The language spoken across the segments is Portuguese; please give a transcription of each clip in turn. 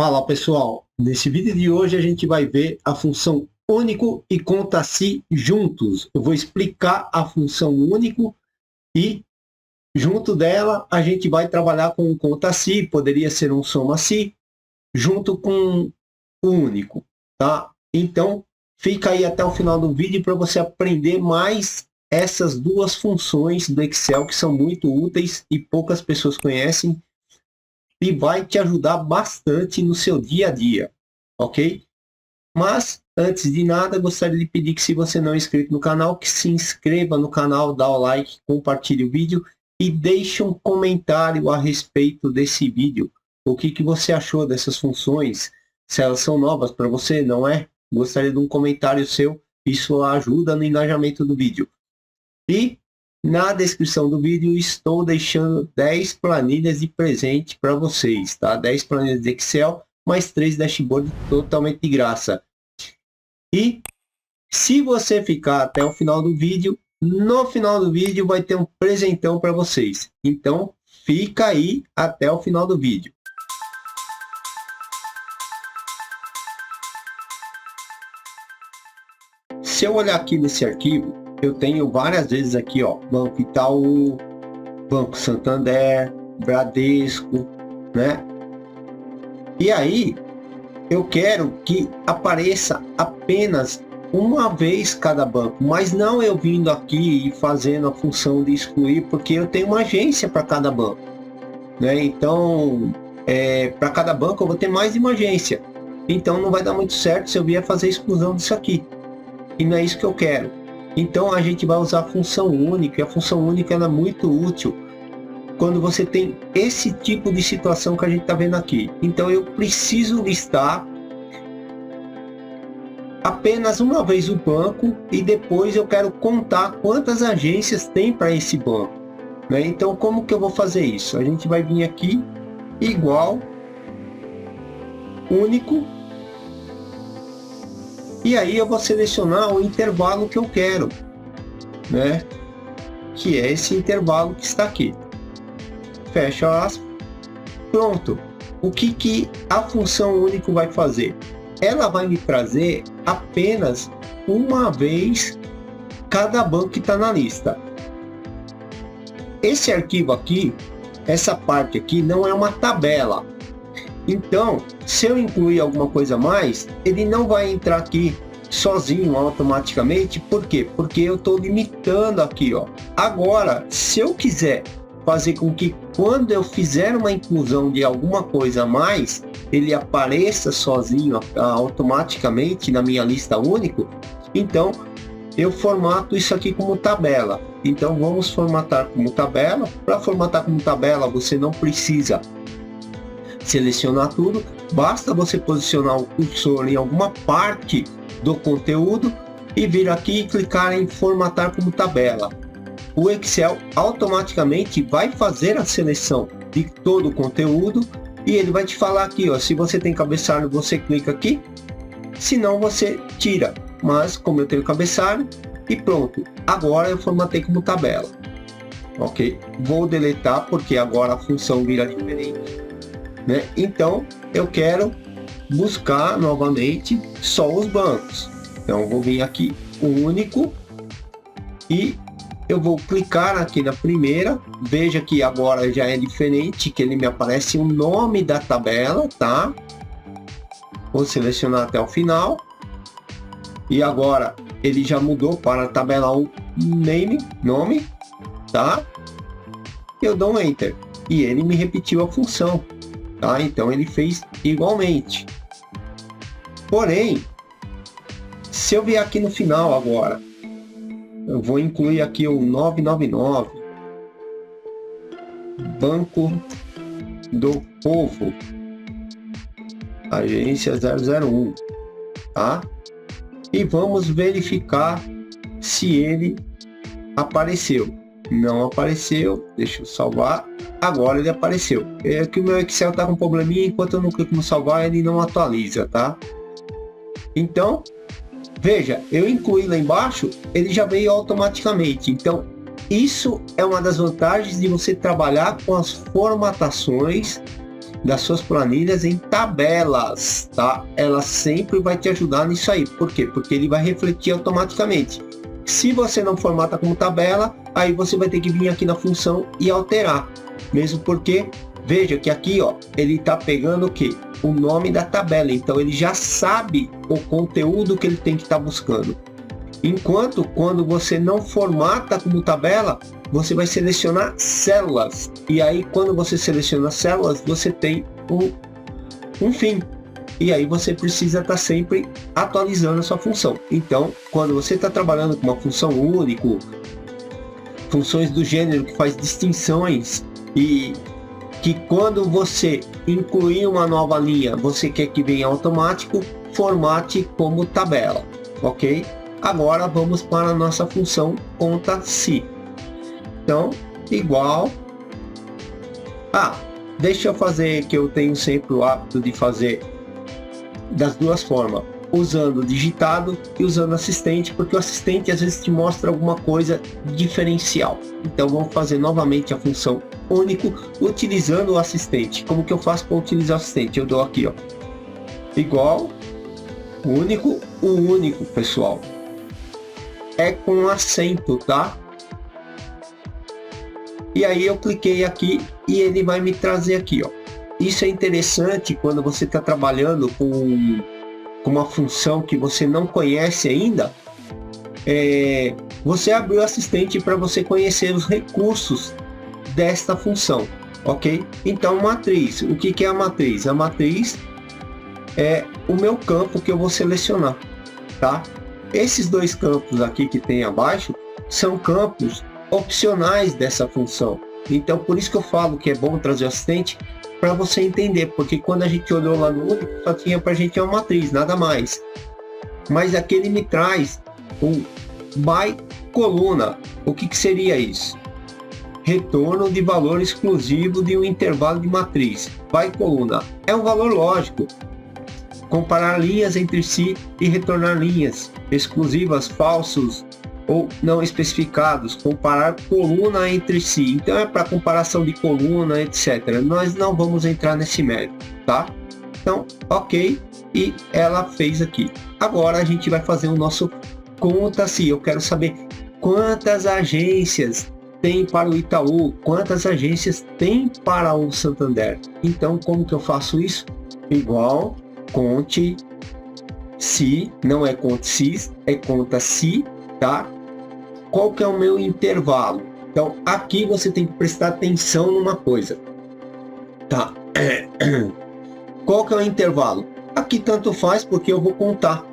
Fala pessoal, nesse vídeo de hoje a gente vai ver a função único e conta-se juntos. Eu vou explicar a função único e junto dela a gente vai trabalhar com o conta-se, poderia ser um soma-se, junto com o único, tá? Então fica aí até o final do vídeo para você aprender mais essas duas funções do Excel que são muito úteis e poucas pessoas conhecem. E vai te ajudar bastante no seu dia a dia, ok? Mas, antes de nada, gostaria de pedir que se você não é inscrito no canal, que se inscreva no canal, dá o like, compartilhe o vídeo e deixe um comentário a respeito desse vídeo. O que você achou dessas funções? Se elas são novas para você, não é? Gostaria de um comentário seu, isso ajuda no engajamento do vídeo. E na descrição do vídeo estou deixando 10 planilhas de presente para vocês, tá? 10 planilhas de Excel, mais 3 dashboards totalmente de graça. E se você ficar até o final do vídeo, no final do vídeo vai ter um presentão para vocês. Então, fica aí até o final do vídeo. Se eu olhar aqui nesse arquivo, eu tenho várias vezes aqui, ó, Banco Itaú, Banco Santander, Bradesco, né? E aí, eu quero que apareça apenas uma vez cada banco, mas não eu vindo aqui e fazendo a função de excluir, porque eu tenho uma agência para cada banco, né? Então, para cada banco eu vou ter mais de uma agência. Então, não vai dar muito certo se eu vier fazer a exclusão disso aqui. E não é isso que eu quero. Então a gente vai usar a função única, e a função única ela é muito útil quando você tem esse tipo de situação que a gente está vendo aqui. Então eu preciso listar apenas uma vez o banco e depois eu quero contar quantas agências tem para esse banco, né? Então como que eu vou fazer isso? A gente vai vir aqui, igual, único, e aí eu vou selecionar o intervalo que eu quero, né? Que é esse intervalo que está aqui. Fecha aspas. Pronto. O que a função único vai fazer? Ela vai me trazer apenas uma vez cada banco que está na lista. Esse arquivo aqui, essa parte aqui não é uma tabela. Então, se eu incluir alguma coisa a mais, ele não vai entrar aqui sozinho automaticamente. Por quê? Porque eu estou limitando aqui, ó. Agora, se eu quiser fazer com que quando eu fizer uma inclusão de alguma coisa a mais, ele apareça sozinho automaticamente na minha lista único, então eu formato isso aqui como tabela. Então vamos formatar como tabela. Para formatar como tabela, você não precisa selecionar tudo, basta você posicionar o cursor em alguma parte do conteúdo e vir aqui e clicar em formatar como tabela. O Excel automaticamente vai fazer a seleção de todo o conteúdo e ele vai te falar aqui, ó, se você tem cabeçalho você clica aqui, se não você tira, mas como eu tenho cabeçalho, e pronto, agora eu formatei como tabela. Ok, vou deletar porque agora a função vira diferente, né? Então eu quero buscar novamente só os bancos. Então eu vou vir aqui único e eu vou clicar aqui na primeira. Veja que agora já é diferente, que ele me aparece o nome da tabela, tá? Vou selecionar até o final e agora ele já mudou para a tabela 1 nome, tá? Eu dou um enter e ele me repetiu a função. Tá? Então ele fez igualmente. Porém, se eu vier aqui no final agora, eu vou incluir aqui o 999, Banco do Povo, agência 001, tá? E vamos verificar se ele apareceu. Não apareceu, deixa eu salvar. Agora ele apareceu. É que o meu Excel tá com probleminha, enquanto eu não clico no salvar ele não atualiza, tá? Então, veja, eu incluí lá embaixo, ele já veio automaticamente. Então, isso é uma das vantagens de você trabalhar com as formatações das suas planilhas em tabelas, tá? Ela sempre vai te ajudar nisso aí. Por quê? Porque ele vai refletir automaticamente. Se você não formata como tabela, aí você vai ter que vir aqui na função e alterar. Mesmo porque, veja que aqui, ó, ele tá pegando o quê? O nome da tabela. Então ele já sabe o conteúdo que ele tem que estar buscando. Enquanto quando você não formata como tabela, você vai selecionar células. E aí quando você seleciona células, você tem um fim. E aí você precisa estar sempre atualizando a sua função. Então, quando você está trabalhando com uma função único, funções do gênero que faz distinções, e que quando você incluir uma nova linha, você quer que venha automático, formate como tabela, ok? Agora vamos para a nossa função conta-se. Então, igual. Deixa eu fazer, que eu tenho sempre o hábito de fazer das duas formas, usando digitado e usando assistente, porque o assistente às vezes te mostra alguma coisa diferencial. Então vamos fazer novamente a função único utilizando o assistente. Como que eu faço para utilizar o assistente? Eu dou aqui, ó, igual único. O único, pessoal, é com acento, tá? E aí eu cliquei aqui e ele vai me trazer aqui, ó. Isso é interessante quando você está trabalhando com uma função que você não conhece ainda. Você abriu o assistente para você conhecer os recursos desta função, ok? Então, matriz. O que é a matriz? A matriz é o meu campo que eu vou selecionar, tá? Esses dois campos aqui que tem abaixo são campos opcionais dessa função. Então, por isso que eu falo que é bom trazer o assistente, para você entender, porque quando a gente olhou lá no único, só tinha para a gente uma matriz, nada mais. Mas aqui ele me traz um by coluna. O que seria isso? Retorno de valor exclusivo de um intervalo de matriz. By coluna é um valor lógico. Comparar linhas entre si e retornar linhas exclusivas, falsos ou não especificados, comparar coluna entre si. Então é para comparação de coluna, etc. Nós não vamos entrar nesse mérito, tá? Então, ok, e ela fez aqui. Agora a gente vai fazer o nosso conta-se. Eu quero saber quantas agências tem para o Itaú, quantas agências tem para o Santander. Então, como que eu faço isso? Igual conte-se, não é conte-se, é conta-se, tá? Qual que é o meu intervalo? Então, aqui você tem que prestar atenção numa coisa, tá? Qual que é o intervalo? Aqui tanto faz, porque eu vou contar.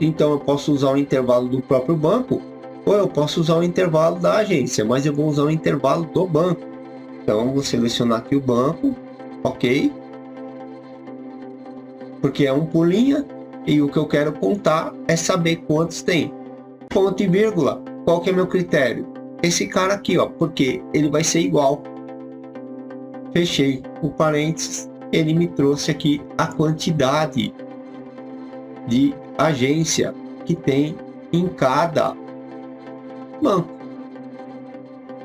Então, eu posso usar o intervalo do próprio banco, ou eu posso usar o intervalo da agência, mas eu vou usar o intervalo do banco. Então, vou selecionar aqui o banco, ok? Porque é um por linha, e o que eu quero contar é saber quantos tem. Ponto e vírgula. Qual que é meu critério? Esse cara aqui, ó, porque ele vai ser igual. Fechei o parênteses, ele me trouxe aqui a quantidade de agência que tem em cada banco.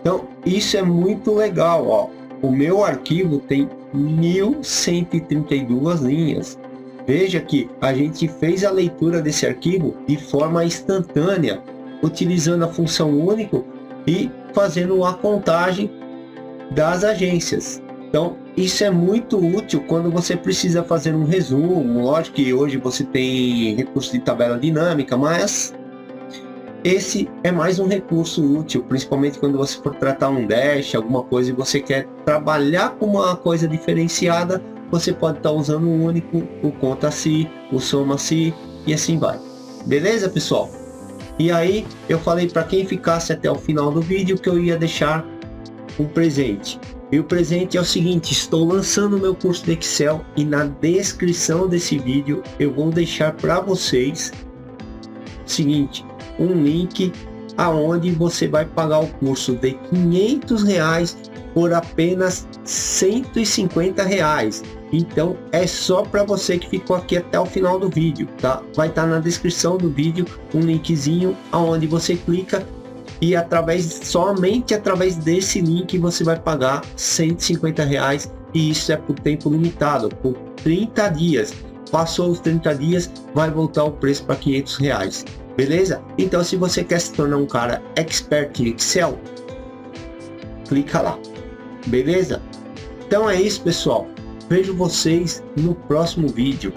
Então, isso é muito legal, ó. O meu arquivo tem 1132 linhas. Veja que a gente fez a leitura desse arquivo de forma instantânea, utilizando a função único e fazendo a contagem das agências. Então, isso é muito útil quando você precisa fazer um resumo. Lógico que hoje você tem recurso de tabela dinâmica, mas esse é mais um recurso útil, principalmente quando você for tratar um dash, alguma coisa, e você quer trabalhar com uma coisa diferenciada, você pode estar usando o único, o conta-se, o soma-se e assim vai. Beleza, pessoal? E aí, eu falei para quem ficasse até o final do vídeo que eu ia deixar um presente. E o presente é o seguinte: estou lançando meu curso de Excel e na descrição desse vídeo eu vou deixar para vocês o seguinte, um link aonde você vai pagar o curso de R$500 por apenas R$150. Então é só para você que ficou aqui até o final do vídeo, tá? Vai estar na descrição do vídeo um linkzinho aonde você clica e somente através desse link você vai pagar R$150 e isso é por tempo limitado, por 30 dias. Passou os 30 dias, vai voltar o preço para R$500, beleza? Então, se você quer se tornar um cara expert em Excel, clica lá, beleza? Então é isso, pessoal. Vejo vocês no próximo vídeo.